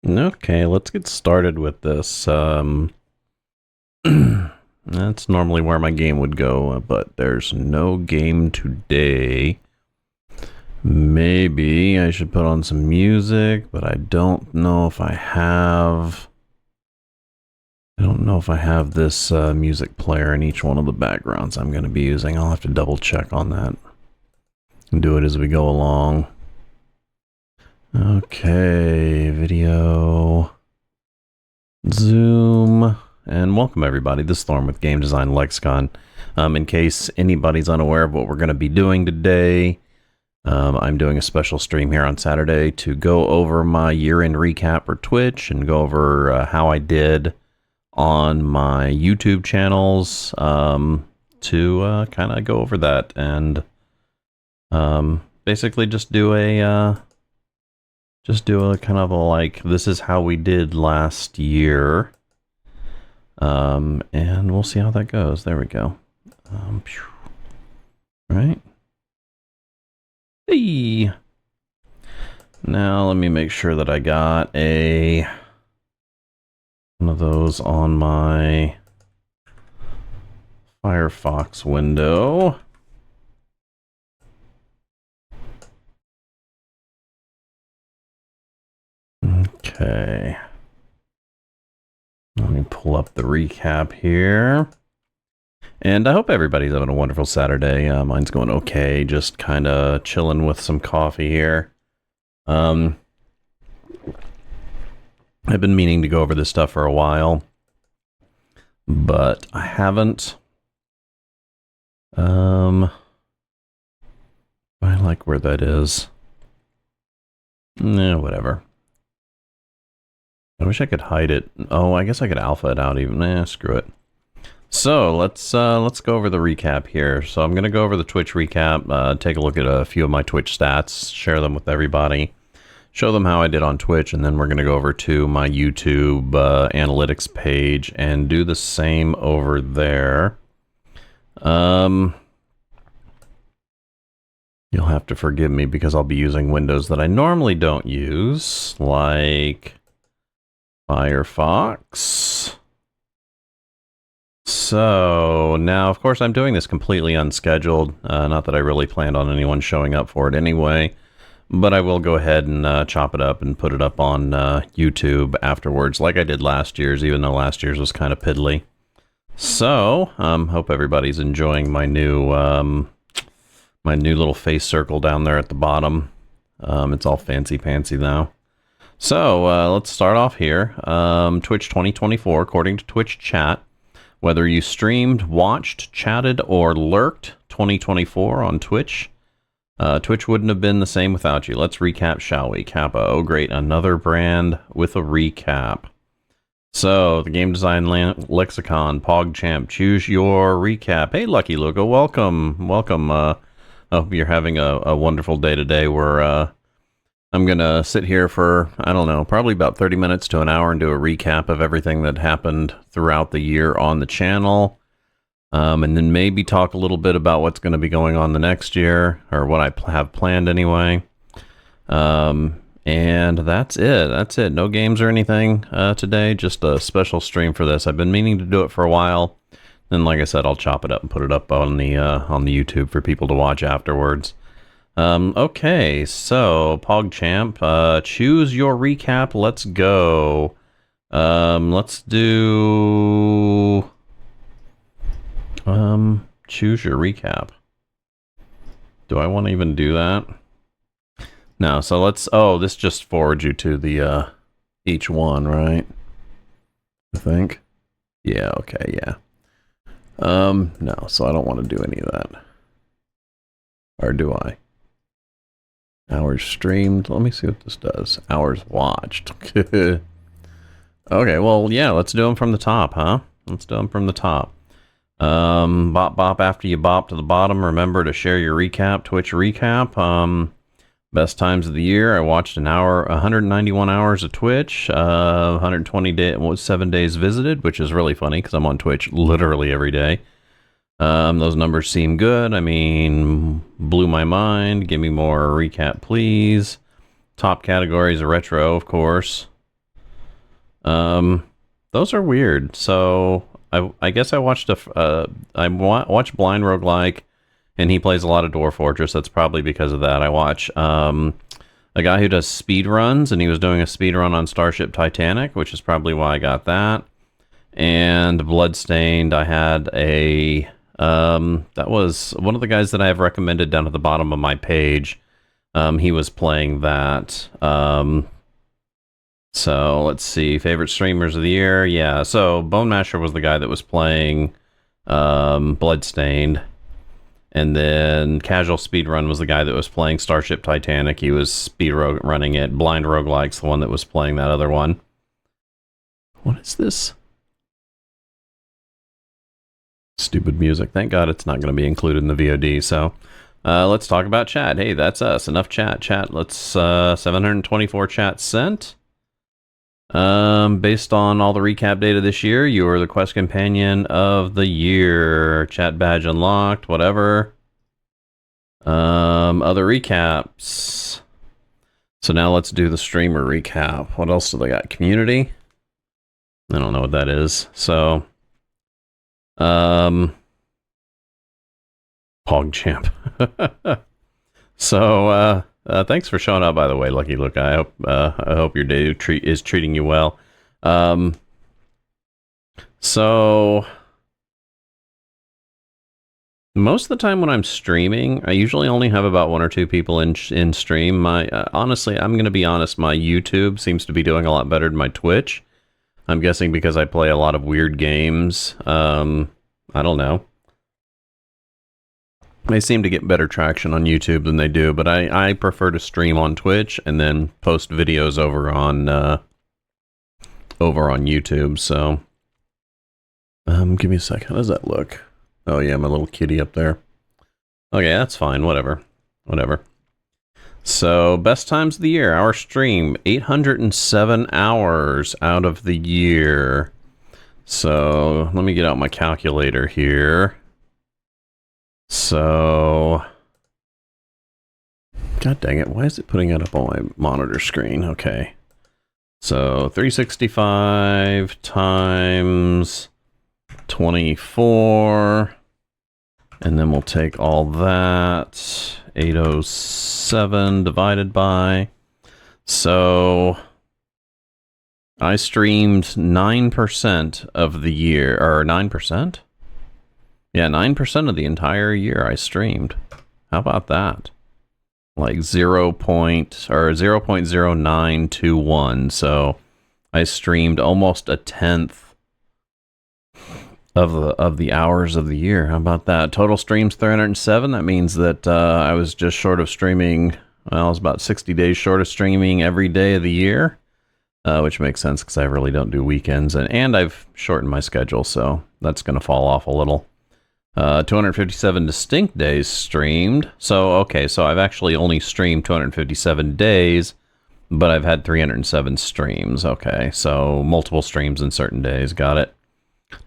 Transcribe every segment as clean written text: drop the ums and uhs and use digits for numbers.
Okay, let's get started with this. That's normally where my game would go, but there's no game today. Maybe I should put on some music, but I don't know if I have... I don't know if I have this music player in each one of the backgrounds I'm going to be using. I'll have to double check on that and do it as we go along. Okay, video, Zoom, and welcome everybody. This is Thorn with Game Design Lexicon. In case anybody's unaware of what we're going to be doing today, I'm doing a special stream here on Saturday to go over my year-end recap for Twitch and go over how I did on my YouTube channels to kind of go over that and basically just do a kind of a like, this is how we did last year. And we'll see how that goes. There we go. Right. Hey. Now let me make sure that I got one of those on my Firefox window. Okay. Let me pull up the recap here. And I hope everybody's having a wonderful Saturday. Mine's going okay, just kind of chilling with some coffee here. I've been meaning to go over this stuff for a while, but I haven't. I like where that is. Whatever. I wish I could hide it. Oh, I guess I could alpha it out even. Screw it. So let's go over the recap here. So I'm gonna go over the Twitch recap, take a look at a few of my Twitch stats, share them with everybody, show them how I did on Twitch, and then we're gonna go over to my YouTube analytics page and do the same over there. You'll have to forgive me because I'll be using windows that I normally don't use, like Firefox. So now, of course, I'm doing this completely unscheduled. Not that I really planned on anyone showing up for it anyway, but I will go ahead and chop it up and put it up on YouTube afterwards, like I did last year's, even though last year's was kind of piddly. So, hope everybody's enjoying my new little face circle down there at the bottom. It's all fancy-pantsy now. So, let's start off here. Twitch 2024, according to Twitch chat, whether you streamed, watched, chatted, or lurked 2024 on Twitch, Twitch wouldn't have been the same without you. Let's recap, shall we? Kappa. Oh, great. Another brand with a recap. So, the Game Design Lexicon, PogChamp, choose your recap. Hey, Lucky Luca, welcome. Welcome. I hope you're having a wonderful day today. I'm going to sit here for, I don't know, probably about 30 minutes to an hour and do a recap of everything that happened throughout the year on the channel. And then maybe talk a little bit about what's going to be going on the next year, or what I have planned anyway. And that's it. That's it. No games or anything today, just a special stream for this. I've been meaning to do it for a while. And like I said, I'll chop it up and put it up on the YouTube for people to watch afterwards. Okay, so PogChamp, choose your recap. Let's go. Let's do choose your recap. Do I want to even do that? No, so let's, oh, this just forwards you to the each one, right? I think. Yeah, okay, yeah. No, so I don't want to do any of that. Or do I? Hours streamed. Let me see what this does. Hours watched. Okay, well, yeah, let's do them from the top, huh? Let's do them from the top. Bop bop after you bop to the bottom. Remember to share your recap, Twitch recap. Best times of the year. I watched 191 hours of Twitch, 7 days visited, which is really funny because I'm on Twitch literally every day. Those numbers seem good. I mean, blew my mind. Give me more recap, please. Top categories are retro, of course. Those are weird. So I guess I watched watched Blind Roguelike, and he plays a lot of Dwarf Fortress. That's probably because of that. I watch a guy who does speed runs, and he was doing a speed run on Starship Titanic, which is probably why I got that. And Bloodstained, I had a that was one of the guys that I have recommended down at the bottom of my page. He was playing that. So let's see, favorite streamers of the year. Yeah, so Bone Masher was the guy that was playing Bloodstained. And then Casual Speedrun was the guy that was playing Starship Titanic. He was running it. Blind Roguelike's the one that was playing that other one. What is this? Stupid music. Thank God it's not going to be included in the VOD. So let's talk about chat. Hey, that's us. Enough chat. Chat. Let's 724 chats sent. Based on all the recap data this year, you are the Quest Companion of the Year. Chat badge unlocked, whatever. Other recaps. So now let's do the streamer recap. What else do they got? Community? I don't know what that is. So, PogChamp. So, thanks for showing up, by the way, Lucky Luke. I hope your day is treating you well. So most of the time when I'm streaming, I usually only have about 1 or 2 people in stream. My honestly, I'm going to be honest, my YouTube seems to be doing a lot better than my Twitch. I'm guessing because I play a lot of weird games. I don't know. They seem to get better traction on YouTube than they do, but I prefer to stream on Twitch and then post videos over on YouTube. So, give me a second. How does that look? Oh yeah, my little kitty up there. Okay, that's fine. Whatever. So, best times of the year. Our stream, 807 hours out of the year. So, let me get out my calculator here. So, god dang it, why is it putting it up on my monitor screen? Okay. So, 365 times 24, and then we'll take all that, 807 divided by, so I streamed 9% of the year, or 9%? Yeah, 9% of the entire year I streamed. How about that? Like 0.0921. So I streamed almost a tenth of the hours of the year. How about that? Total streams 307. That means that I was just short of streaming. Well, I was about 60 days short of streaming every day of the year, which makes sense because I really don't do weekends, and I've shortened my schedule, so that's going to fall off a little. 257 distinct days streamed. So, okay, so I've actually only streamed 257 days, but I've had 307 streams. Okay, so multiple streams in certain days. Got it.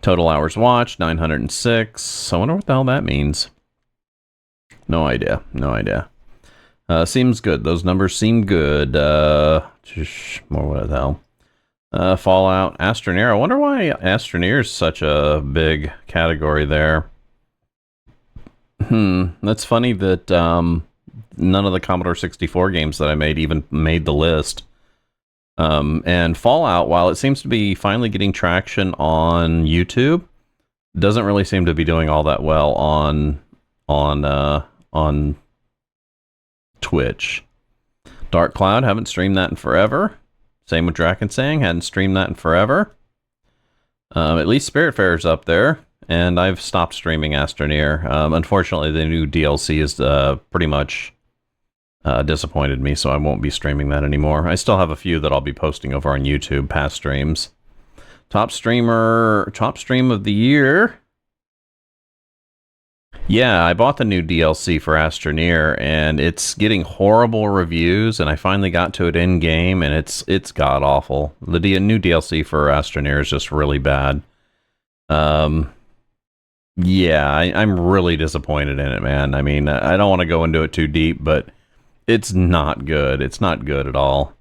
Total hours watched, 906. I wonder what the hell that means. No idea. Seems good. Those numbers seem good. More what the hell? Fallout, Astroneer. I wonder why Astroneer is such a big category there. That's funny that none of the Commodore 64 games that I made even made the list. And Fallout, while it seems to be finally getting traction on YouTube, doesn't really seem to be doing all that well on Twitch. Dark Cloud, haven't streamed that in forever. Same with Drakensang, hadn't streamed that in forever. At least Spiritfarer's up there. And I've stopped streaming Astroneer. Unfortunately, the new DLC is pretty much disappointed me, so I won't be streaming that anymore. I still have a few that I'll be posting over on YouTube, past streams. Top stream of the year. Yeah, I bought the new DLC for Astroneer, and it's getting horrible reviews, and I finally got to it in-game, and it's god-awful. The new DLC for Astroneer is just really bad. Yeah, I'm really disappointed in it, man. I mean, I don't want to go into it too deep, but it's not good. It's not good at all.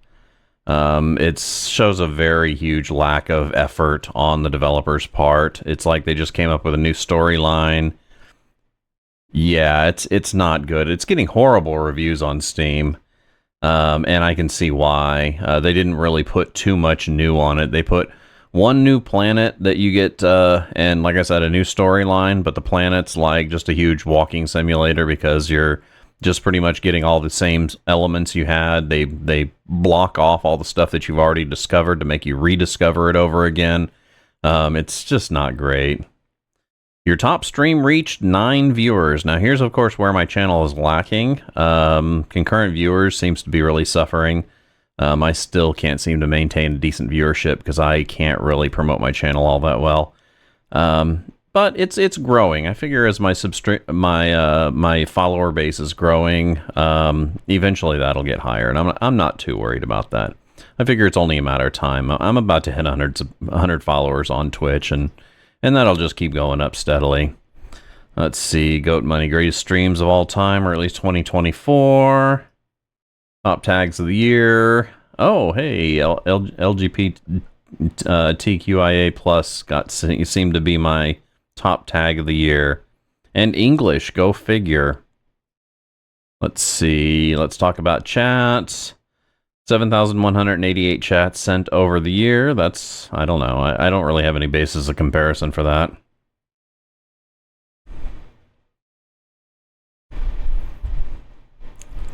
It shows a very huge lack of effort on the developer's part. It's like they just came up with a new storyline. Yeah, it's not good. It's getting horrible reviews on Steam, and I can see why. They didn't really put too much new on it. They put one new planet that you get, and like I said, a new storyline, but the planet's like just a huge walking simulator because you're just pretty much getting all the same elements you had. They block off all the stuff that you've already discovered to make you rediscover it over again. It's just not great. Your top stream reached 9 viewers. Now here's of course where my channel is lacking. Concurrent viewers seems to be really suffering. I still can't seem to maintain a decent viewership because I can't really promote my channel all that well. But it's growing. I figure as my my follower base is growing, eventually that'll get higher, and I'm not too worried about that. I figure it's only a matter of time. I'm about to hit 100 followers on Twitch, and that'll just keep going up steadily. Let's see, Goat Money, greatest streams of all time, or at least 2024. Top tags of the year. Oh, hey, LGBTQIA plus seemed to be my top tag of the year. And English, go figure. Let's see, let's talk about chats. 7,188 chats sent over the year. That's, I don't know. I don't really have any basis of comparison for that.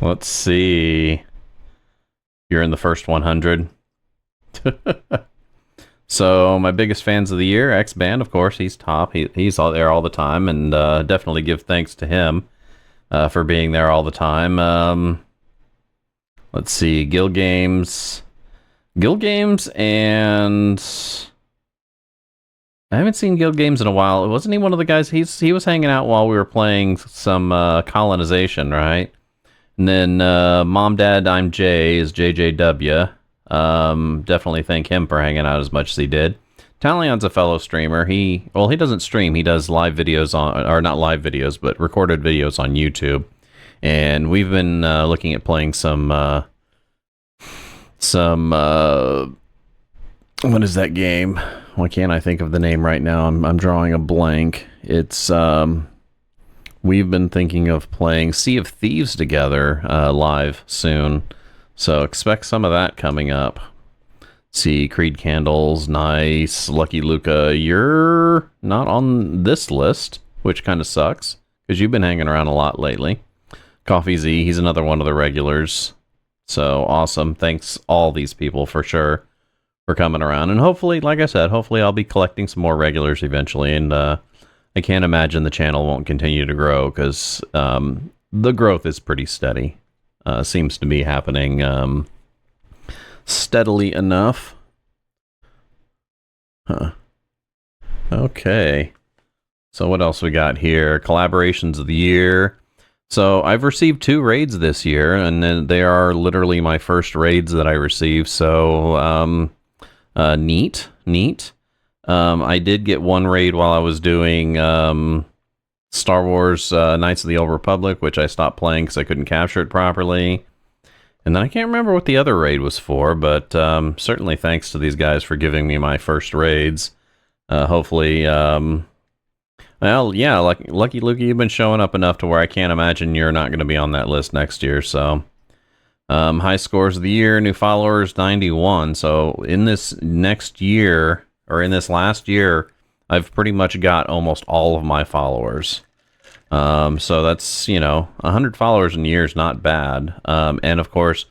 Let's see. You're in the first 100. So my biggest fans of the year, X-Band, of course, he's top. He's all there all the time, and definitely give thanks to him for being there all the time. Let's see, Guild Games, and I haven't seen Guild Games in a while. Wasn't he one of the guys? He was hanging out while we were playing some colonization, right? And then Mom, Dad, I'm Jay is JJW. Definitely thank him for hanging out as much as he did. Talion's a fellow streamer. He doesn't stream. He does live videos on, or not live videos, but recorded videos on YouTube. And we've been looking at playing some what is that game? Why can't I think of the name right now? I'm drawing a blank. It's we've been thinking of playing Sea of Thieves together live soon. So expect some of that coming up. See, Creed Candles, nice. Lucky Luca, you're not on this list, which kind of sucks because you've been hanging around a lot lately. Coffee Z, he's another one of the regulars. So awesome. Thanks all these people for sure for coming around. And hopefully, like I said, hopefully I'll be collecting some more regulars eventually. And I can't imagine the channel won't continue to grow because the growth is pretty steady. Seems to be happening steadily enough. Huh. Okay. So what else we got here? Collaborations of the year. So I've received 2 raids this year, and then they are literally my first raids that I received. So neat. I did get 1 raid while I was doing Star Wars Knights of the Old Republic, which I stopped playing because I couldn't capture it properly. And then I can't remember what the other raid was for, but certainly thanks to these guys for giving me my first raids. Hopefully, well, yeah, Lucky Luke, you've been showing up enough to where I can't imagine you're not going to be on that list next year. So, high scores of the year, new followers, 91. So in this next year, or in this last year, I've pretty much got almost all of my followers. So that's, 100 followers in a year is not bad. And of course,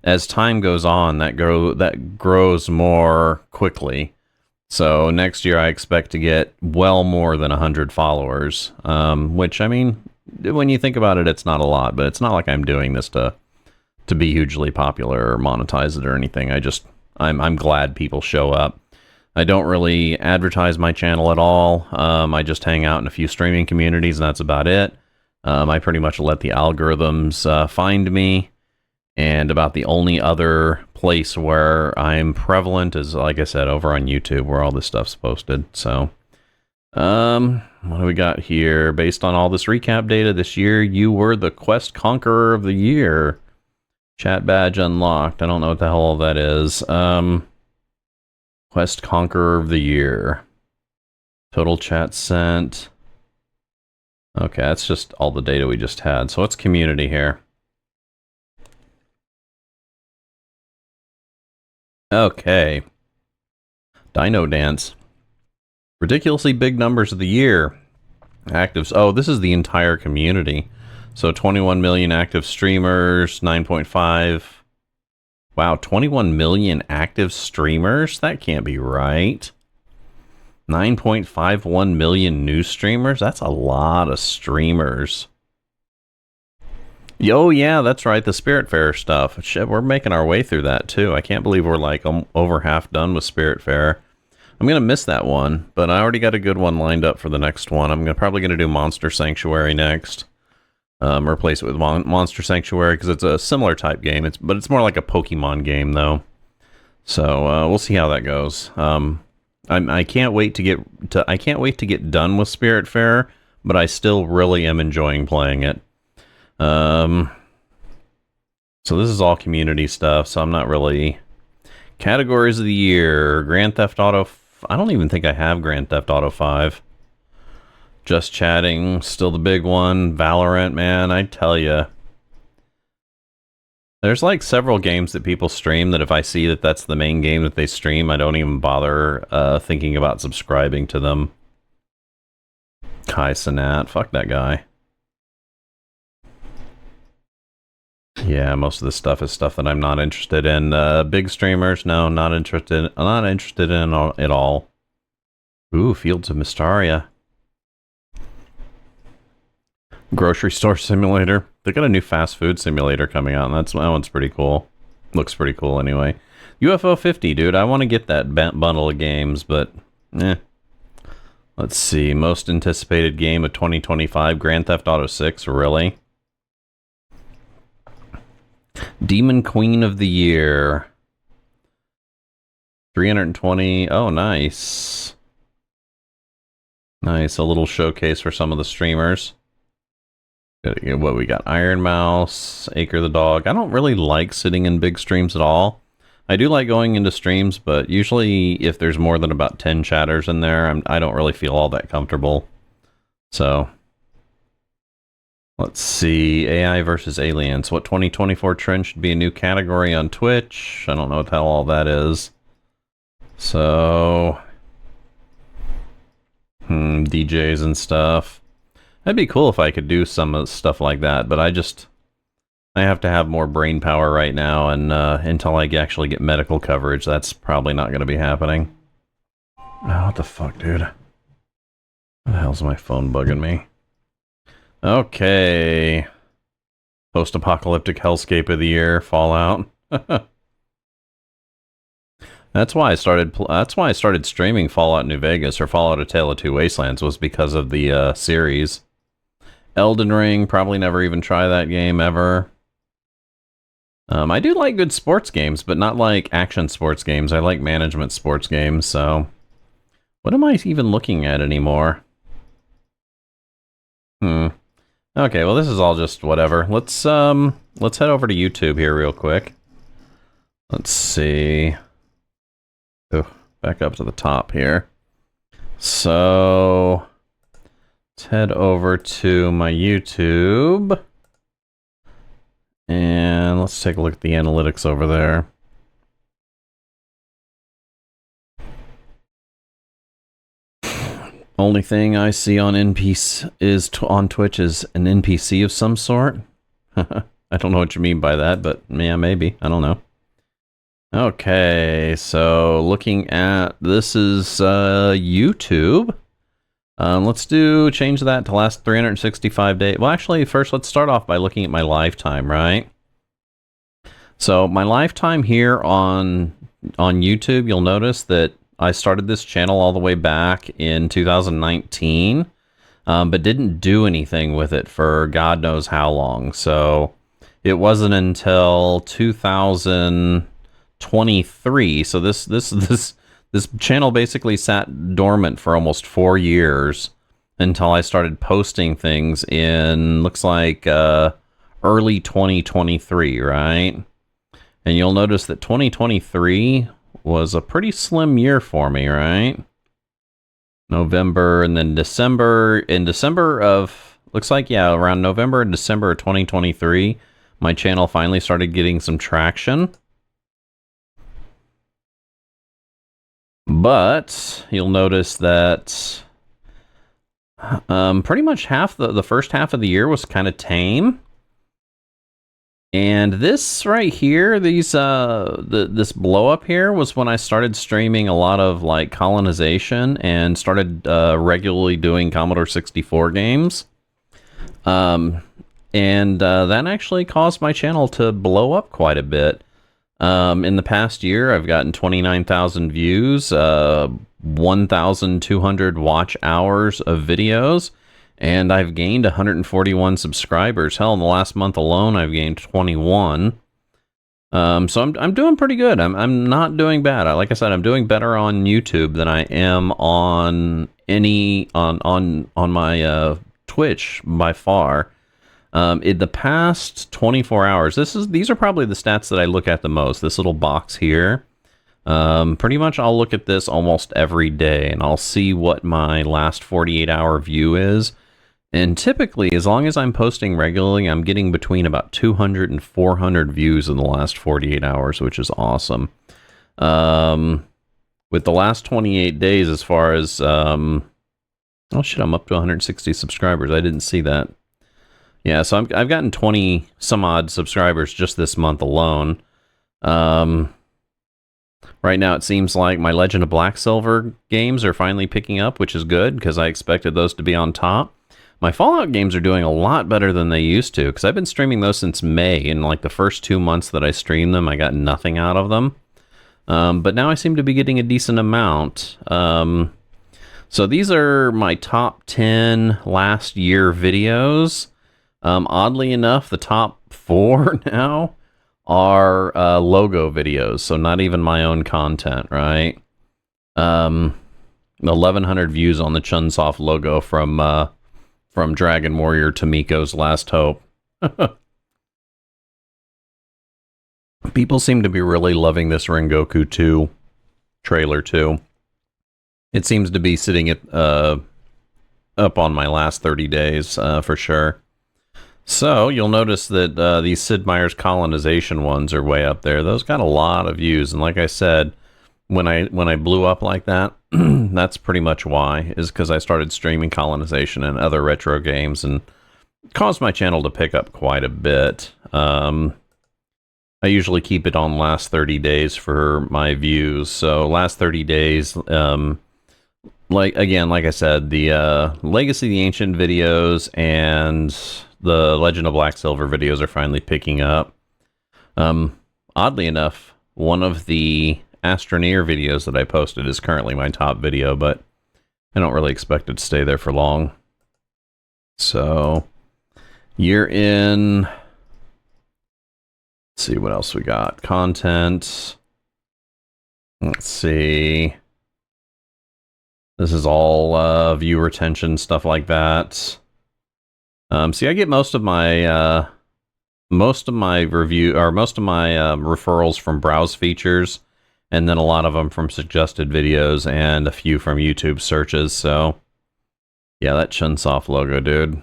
as time goes on, that grows more quickly. So next year I expect to get well more than 100 followers, which, I mean, when you think about it, it's not a lot, but it's not like I'm doing this to be hugely popular or monetize it or anything. I'm glad people show up. I don't really advertise my channel at all. I just hang out in a few streaming communities, and that's about it. I pretty much let the algorithms find me, and about the only other place where I'm prevalent is, like I said, over on YouTube, where all this stuff's posted. So, what do we got here? Based on all this recap data this year, you were the Quest Conqueror of the Year. Chat badge unlocked. I don't know what the hell all that is. Quest Conqueror of the Year. Total chat sent. Okay, that's just all the data we just had. So what's community here? Okay. Dino Dance. Ridiculously big numbers of the year. Actives. Oh, this is the entire community. So 21 million active streamers, 9.5. Wow, 21 million active streamers? That can't be right. 9.51 million new streamers? That's a lot of streamers. Oh, yeah, that's right. The Spiritfarer stuff. Shit, we're making our way through that, too. I can't believe we're, like, over half done with Spiritfarer. I'm going to miss that one, but I already got a good one lined up for the next one. I'm probably going to do Monster Sanctuary next. Replace it with Monster Sanctuary because it's a similar type game. But it's more like a Pokemon game, though. So we'll see how that goes. I can't wait to get done with Spiritfarer, but I still really am enjoying playing it. So this is all community stuff, so I'm not really... Categories of the year. Grand Theft Auto... I don't even think I have Grand Theft Auto 5. Just Chatting, still the big one. Valorant, man, I tell ya. There's like several games that people stream that if I see that that's the main game that they stream, I don't even bother thinking about subscribing to them. Kai Cenat, fuck that guy. Yeah, most of this stuff is stuff that I'm not interested in. Big streamers, no, not interested. I'm not interested in it all. Ooh, Fields of Mystaria. Grocery store simulator. They got a new fast food simulator coming out, and that one's pretty cool. Looks pretty cool anyway. UFO 50, dude. I want to get that bundle of games, but let's see. Most anticipated game of 2025, Grand Theft Auto 6. Really? Demon Queen of the Year. 320. Oh, nice. Nice. A little showcase for some of the streamers. What we got? Iron Mouse, Acre the Dog. I don't really like sitting in big streams at all. I do like going into streams, but usually if there's more than about 10 chatters in there, I don't really feel all that comfortable. So... let's see, AI versus aliens. What 2024 trend should be a new category on Twitch? I don't know what the hell all that is. So, DJs and stuff. That'd be cool if I could do some stuff like that, but I have to have more brain power right now, and until I actually get medical coverage, that's probably not going to be happening. Oh, what the fuck, dude? What the hell's my phone bugging me? Okay. Post-apocalyptic hellscape of the year, Fallout. That's why I started streaming Fallout New Vegas or Fallout: A Tale of Two Wastelands, was because of the series. Elden Ring, probably never even try that game ever. I do like good sports games, but not like action sports games. I like management sports games, so what am I even looking at anymore? Okay, well this is all just whatever. Let's head over to YouTube here real quick. Let's see. Oh, back up to the top here. So let's head over to my YouTube. And let's take a look at the analytics over there. Only thing I see on on Twitch is an NPC of some sort. I don't know what you mean by that, but yeah, maybe. I don't know. Okay, so looking at this is YouTube. Let's change that to last 365 days. Well, actually, first let's start off by looking at my lifetime, right? So my lifetime here on YouTube, you'll notice that I started this channel all the way back in 2019, but didn't do anything with it for God knows how long. So it wasn't until 2023. So this channel basically sat dormant for almost 4 years until I started posting things in, looks like, early 2023, right? And you'll notice that 2023 was a pretty slim year for me, right? November and then December. In December of, looks like, yeah, around November and December of 2023, my channel finally started getting some traction. But you'll notice that pretty much half the first half of the year was kind of tame. And this right here, these this blow up here was when I started streaming a lot of like colonization and started regularly doing Commodore 64 games. And that actually caused my channel to blow up quite a bit. In the past year, I've gotten 29,000 views, 1,200 watch hours of videos, and I've gained 141 subscribers. Hell, in the last month alone, I've gained 21. So I'm doing pretty good. I'm not doing bad. Like I said, I'm doing better on YouTube than I am on my Twitch by far. In the past 24 hours, these are probably the stats that I look at the most. This little box here. Pretty much I'll look at this almost every day, and I'll see what my last 48-hour view is. And typically, as long as I'm posting regularly, I'm getting between about 200 and 400 views in the last 48 hours, which is awesome. With the last 28 days, as far as... oh shit, I'm up to 160 subscribers. I didn't see that. Yeah, so I've gotten 20 some odd subscribers just this month alone. Right now it seems like my Legend of Black Silver games are finally picking up, which is good because I expected those to be on top. My Fallout games are doing a lot better than they used to because I've been streaming those since May, and like the first 2 months that I streamed them, I got nothing out of them. But now I seem to be getting a decent amount. So these are my top 10 last year videos. Oddly enough, the top 4 now are logo videos, so not even my own content, right? 1,100 views on the Chunsoft logo from Dragon Warrior Tomiko's Last Hope. People seem to be really loving this Rengoku 2 trailer too. It seems to be sitting at up on my last 30 days for sure. So you'll notice that these Sid Meier's colonization ones are way up there. Those got a lot of views, and like I said, when I blew up like that, that's pretty much why, is because I started streaming colonization and other retro games, and caused my channel to pick up quite a bit. I usually keep it on last 30 days for my views. So last 30 days, like I said, the Legacy of the Ancient videos and the Legend of Black Silver videos are finally picking up. Oddly enough, one of the Astroneer videos that I posted is currently my top video, but I don't really expect it to stay there for long. So, year in... Let's see what else we got. Content. Let's see. This is all view retention, stuff like that. See, I get most of my referrals from browse features, and then a lot of them from suggested videos, and a few from YouTube searches. So, yeah, that Chunsoft logo, dude.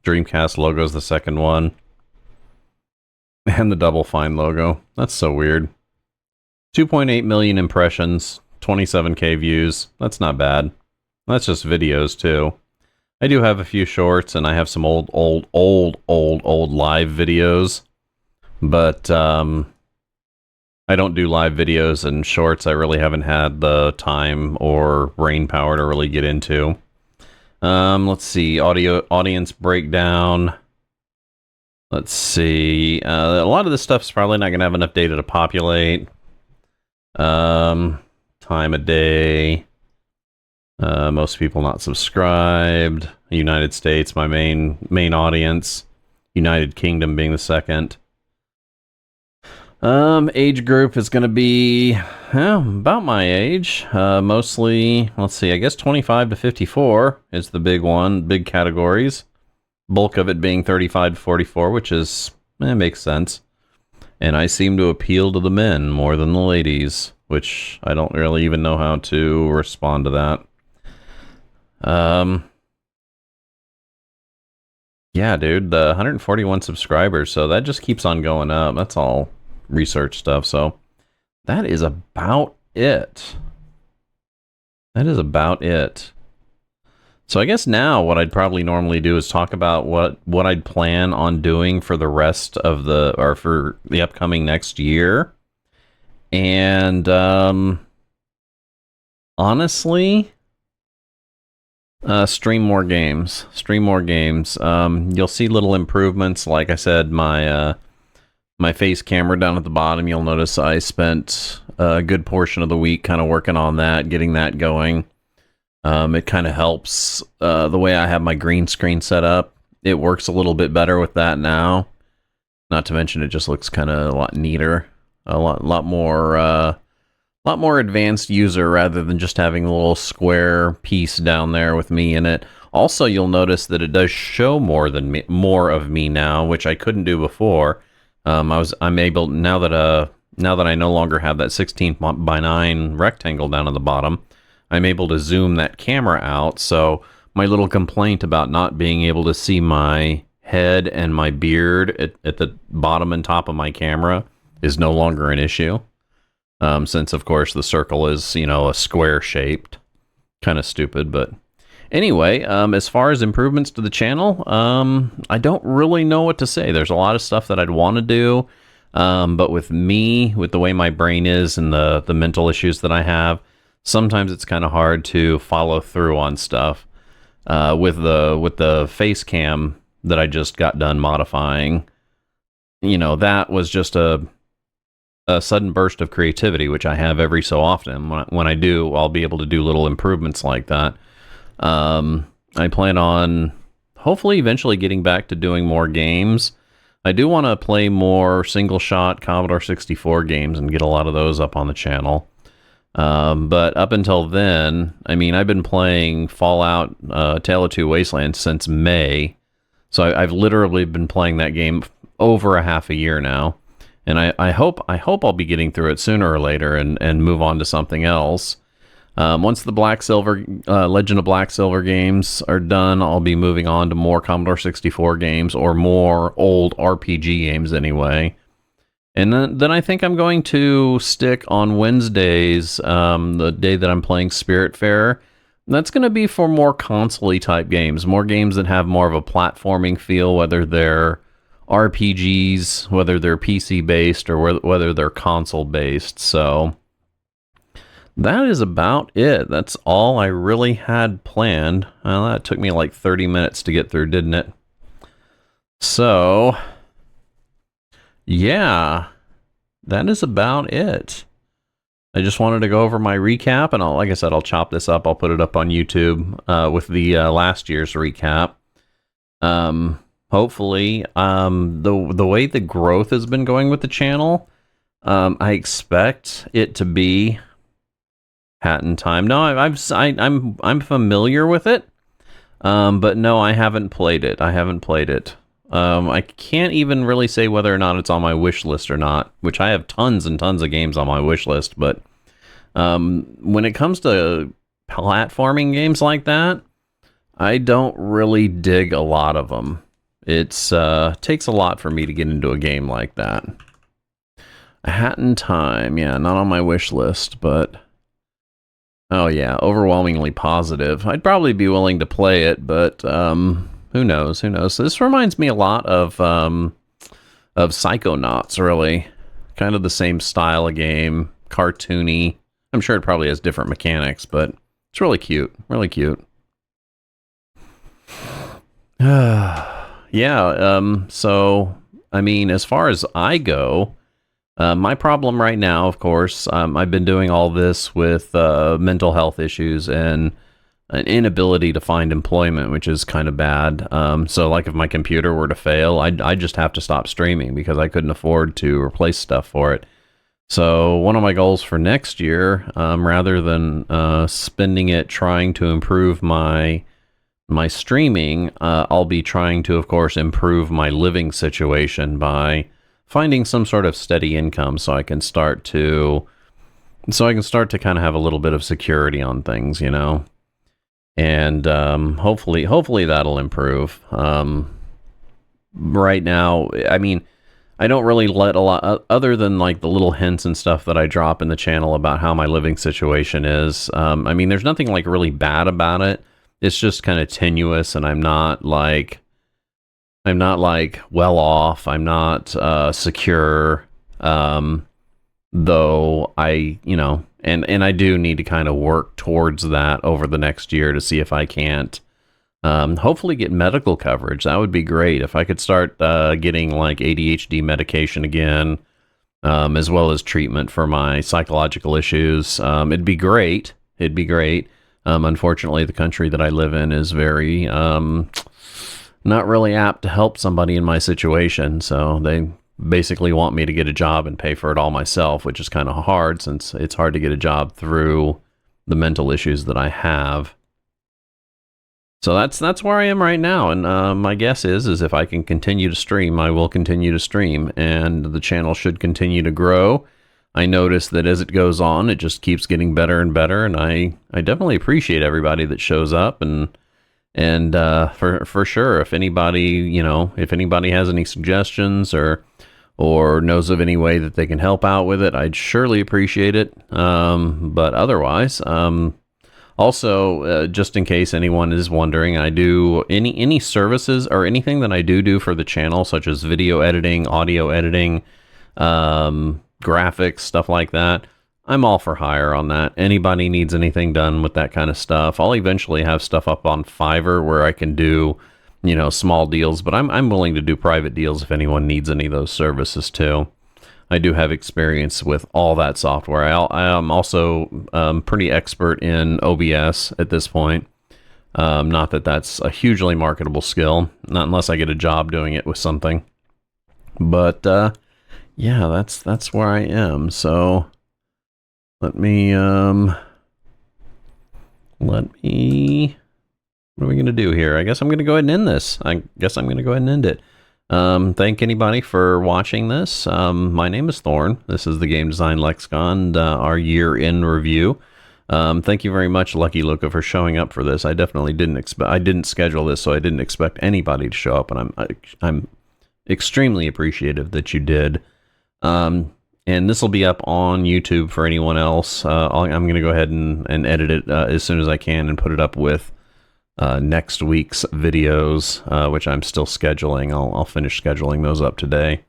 Dreamcast logo is the second one, and the Double Fine logo. That's so weird. 2.8 million impressions, 27k views. That's not bad. That's just videos too. I do have a few shorts, and I have some old live videos, but I don't do live videos and shorts. I really haven't had the time or brain power to really get into. Let's see, audience breakdown. Let's see, a lot of this stuff's probably not going to have enough data to populate. Time of day. Most people not subscribed. United States, my main audience. United Kingdom being the second. Age group is going to be about my age. Mostly, let's see, I guess 25 to 54 is the big one, big categories. Bulk of it being 35 to 44, which is It makes sense. And I seem to appeal to the men more than the ladies, which I don't really even know how to respond to that. Yeah, dude, the 141 subscribers, so that just keeps on going up. That's all research stuff, so that is about it. That is about it. So I guess now what I'd probably normally do is talk about what I'd plan on doing for the rest of for the upcoming next year. And honestly, stream more games. Stream more games. You'll see little improvements. Like I said, my face camera down at the bottom, you'll notice I spent a good portion of the week kind of working on that, getting that going. It kind of helps the way I have my green screen set up. It works a little bit better with that now. Not to mention it just looks kind of a lot neater, a lot more advanced user rather than just having a little square piece down there with me in it. Also, you'll notice that it does show more of me now, which I couldn't do before. I'm able now that I no longer have that 16:9 rectangle down at the bottom. I'm able to zoom that camera out, so my little complaint about not being able to see my head and my beard at the bottom and top of my camera is no longer an issue. Since, of course, the circle is, a square shaped. Kind of stupid, but anyway, as far as improvements to the channel, I don't really know what to say. There's a lot of stuff that I'd want to do, but with the way my brain is and the mental issues that I have, sometimes it's kind of hard to follow through on stuff. With the face cam that I just got done modifying, that was just a sudden burst of creativity, which I have every so often. When I do, I'll be able to do little improvements like that. I plan on hopefully eventually getting back to doing more games. I do want to play more single shot Commodore 64 games and get a lot of those up on the channel. But up until then, I've been playing Fallout Tale of Two Wastelands since May. So I've literally been playing that game over a half a year now. And I hope I'll be getting through it sooner or later and move on to something else. Once the Legend of Black Silver games are done, I'll be moving on to more Commodore 64 games or more old RPG games anyway. And then I think I'm going to stick on Wednesdays, the day that I'm playing Spiritfarer. That's going to be for more console-y type games, more games that have more of a platforming feel, whether they're RPGs, whether they're PC-based or whether they're console-based. So that is about it. That's all I really had planned. Well, that took me like 30 minutes to get through, didn't it? So yeah, that is about it. I just wanted to go over my recap, and like I said, I'll chop this up. I'll put it up on YouTube with the last year's recap. Hopefully, the way the growth has been going with the channel, I expect it to be Hat in Time. No, I'm familiar with it, but no, I haven't played it. I can't even really say whether or not it's on my wish list or not, which I have tons and tons of games on my wish list, but when it comes to platforming games like that, I don't really dig a lot of them. It's takes a lot for me to get into a game like that. A Hat in Time, yeah, not on my wish list, but oh yeah, overwhelmingly positive. I'd probably be willing to play it, but who knows? Who knows? This reminds me a lot of Psychonauts, really. Kind of the same style of game, cartoony. I'm sure it probably has different mechanics, but it's really cute. Really cute. Yeah, so, as far as I go, my problem right now, of course, I've been doing all this with mental health issues and an inability to find employment, which is kind of bad. So, like, if my computer were to fail, I'd just have to stop streaming because I couldn't afford to replace stuff for it. So, one of my goals for next year, rather than spending it trying to improve my my streaming, I'll be trying to, of course, improve my living situation by finding some sort of steady income so I can start to kind of have a little bit of security on things, you know. And hopefully that'll improve. Right now, I mean, I don't really let a lot, other than like the little hints and stuff that I drop in the channel about how my living situation is. I mean, there's nothing like really bad about it. It's just kind of tenuous, and I'm not like well off. I'm not secure. Though I, you know, and I do need to kind of work towards that over the next year to see if I can't hopefully get medical coverage. That would be great if I could start getting like ADHD medication again, as well as treatment for my psychological issues. It'd be great. It'd be great. Unfortunately, the country that I live in is very not really apt to help somebody in my situation. So they basically want me to get a job and pay for it all myself, which is kind of hard since it's hard to get a job through the mental issues that I have. So that's where I am right now, and my guess is if I can continue to stream, I will continue to stream, and the channel should continue to grow. I notice that as it goes on, it just keeps getting better and better, and I definitely appreciate everybody that shows up, and for sure, if anybody, you know, if anybody has any suggestions or knows of any way that they can help out with it, I'd surely appreciate it. But otherwise, also, just in case anyone is wondering, I do any services or anything that I do for the channel, such as video editing, audio editing, graphics, stuff like that. I'm all for hire on that. Anybody needs anything done with that kind of stuff, I'll eventually have stuff up on Fiverr where I can do, you know, small deals, but I'm willing to do private deals if anyone needs any of those services too. I do have experience with all that software. I am also pretty expert in OBS at this point. Not that that's a hugely marketable skill, not unless I get a job doing it with something. But yeah, that's where I am. So let me what are we gonna do here? I guess I'm gonna go ahead and end this. I guess I'm gonna go ahead and end it. Thank anybody for watching this. My name is Thorn. This is the Game Design Lexicon, our year in review. Thank you very much, Lucky Luca, for showing up for this. I definitely I didn't schedule this, so I didn't expect anybody to show up, and I'm extremely appreciative that you did. And this will be up on YouTube for anyone else. I'm going to go ahead and edit it as soon as I can and put it up with next week's videos, which I'm still scheduling. I'll finish scheduling those up today.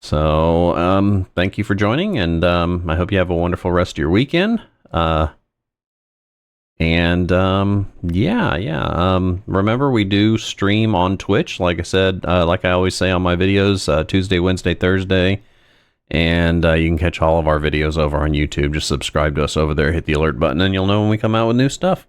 So thank you for joining, and I hope you have a wonderful rest of your weekend. Remember, we do stream on Twitch, like I said, like I always say on my videos, Tuesday, Wednesday, Thursday, and you can catch all of our videos over on YouTube. Just subscribe to us over there, hit the alert button, and you'll know when we come out with new stuff.